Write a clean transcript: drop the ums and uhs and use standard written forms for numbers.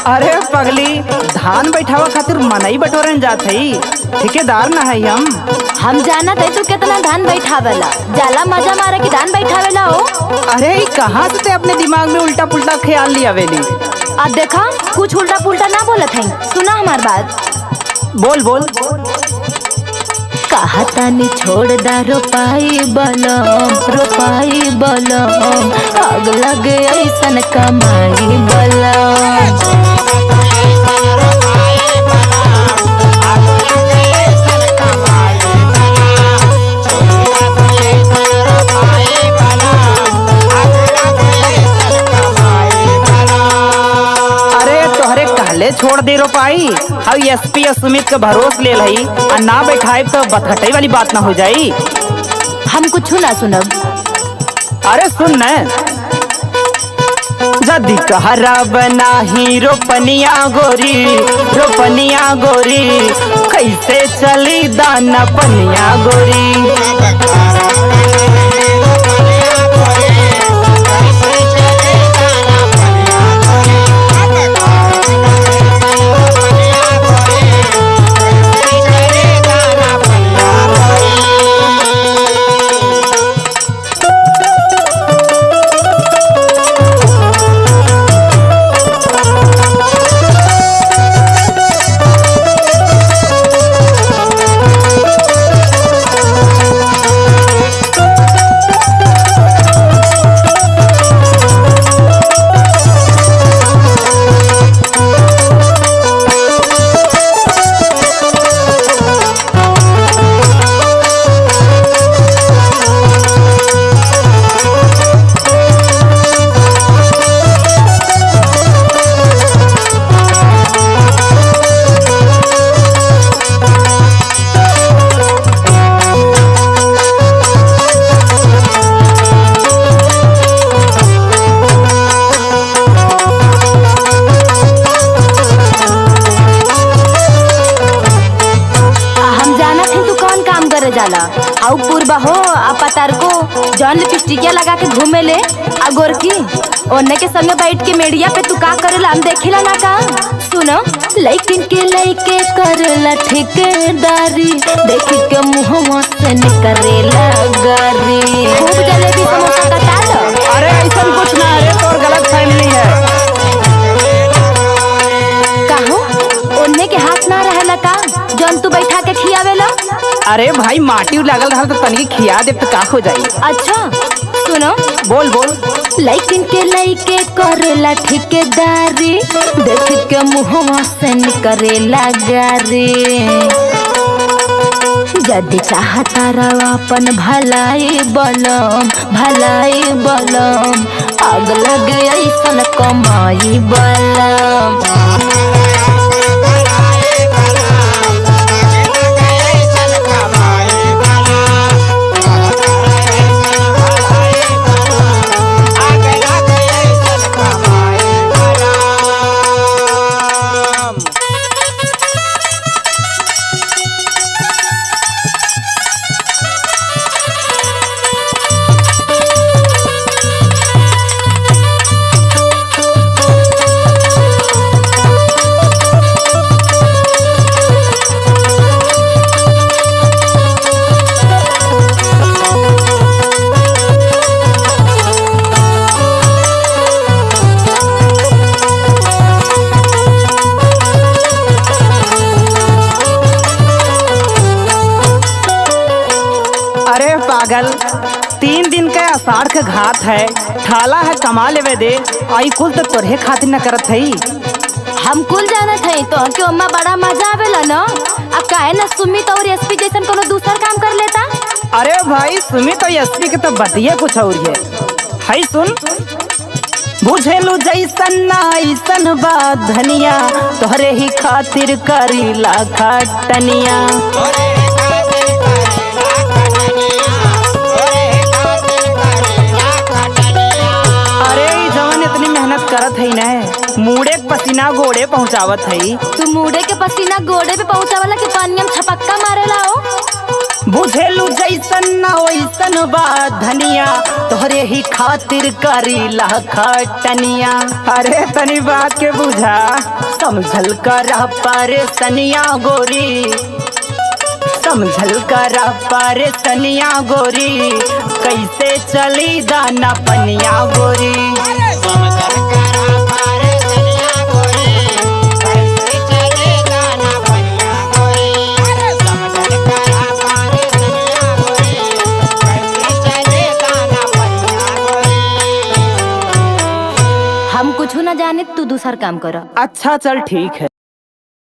अरे पगली, धान बैठावा खातिर मनई बटोरन जात हई, ठेकेदार ना है हम जाना थे तू कितना धान बैठावेला, जाला मजा मारे की धान बैठावेला हो। अरे कहाँ से ते अपने दिमाग में उल्टा पुल्टा ख्याल लिया वेली। अब देखा कुछ उल्टा पुल्टा ना बोलत है, सुना हमार बात। बोल बोल। कहतानी छोड़ दा रोपाई बलम, आग लगे ऐसन कमाई बलम। छोड़ दे रोपाई, अब एसपी सुमित के भरोस ले लही और ना बैठाए तो बथकटई वाली बात ना हो जाई। हम कुछ ना सुनब। अरे सुन न, जदी कहरा बना ही रोपनिया गोरी, कैसे चली दाना पनिया गोरी। आउ पूर्वा हो पतार को जौन लिपस्टिकिया लगा के घूमे ले आ गोरकी ओने के संगे बैठ के मेडिया पे तू का करेला हम देखेला ना का। सुनो लइकिन के लइके करेला ठेकेदारी, देख के मुहवा से निकरेला गारी। खूब जलेबी समोसा का ताल। अरे ऐसा कुछ ना, अरे तोर गलत फहमी है। काहो ओने के हाथ ना रहेला का जौन तू बैठा के खियावेला। अरे भाई माटी लागल रहा तो तनिक खिया दे तो का हो जाई। अच्छा सुनो। बोल बोल। लइकिन के लइके करेला ठेकेदारी, देख के मुहवा से निकरेला गारी। जदी चाहता रवा अपन भलाई बलम, आग लगे ऐसन कमाई बलम। पागल, 3 दिन का आषाढ़ का घात है, ठाला है कमा लेवे दे, आई कुल तो तोरे खातिर न करत हई। हम कुल जानत हई तो के अम्मा बड़ा मजा आवेला ना। अब काहे न सुमित और एसपी जैसन कोनो दूसर काम कर लेता। अरे भाई सुमित और एसपी के तो बतिया कुछ और है। हई सुन, बुझेलू जैसन ना ऐसन बात धनिया, तोहरे ही खातिर करीला खटनिया। करत है न, मुड़े पसीना गोड़े पहुँचावत है। तू मुड़े के पसीना गोड़े पे पहुँचावला के पानी में छपक्का मारेला हो। बुझेलू जैसन ना वैसन बा धनिया तोहरे ही खातिर करीला खटनिया। अरे तनी बात के बुझा समझल कर परेशनिया गोरी, समझल कर परेशनिया गोरी, कैसे चली दाना पनिया गोरी। हम कुछ ना जाने, तू दूसर काम कर। अच्छा चल ठीक है।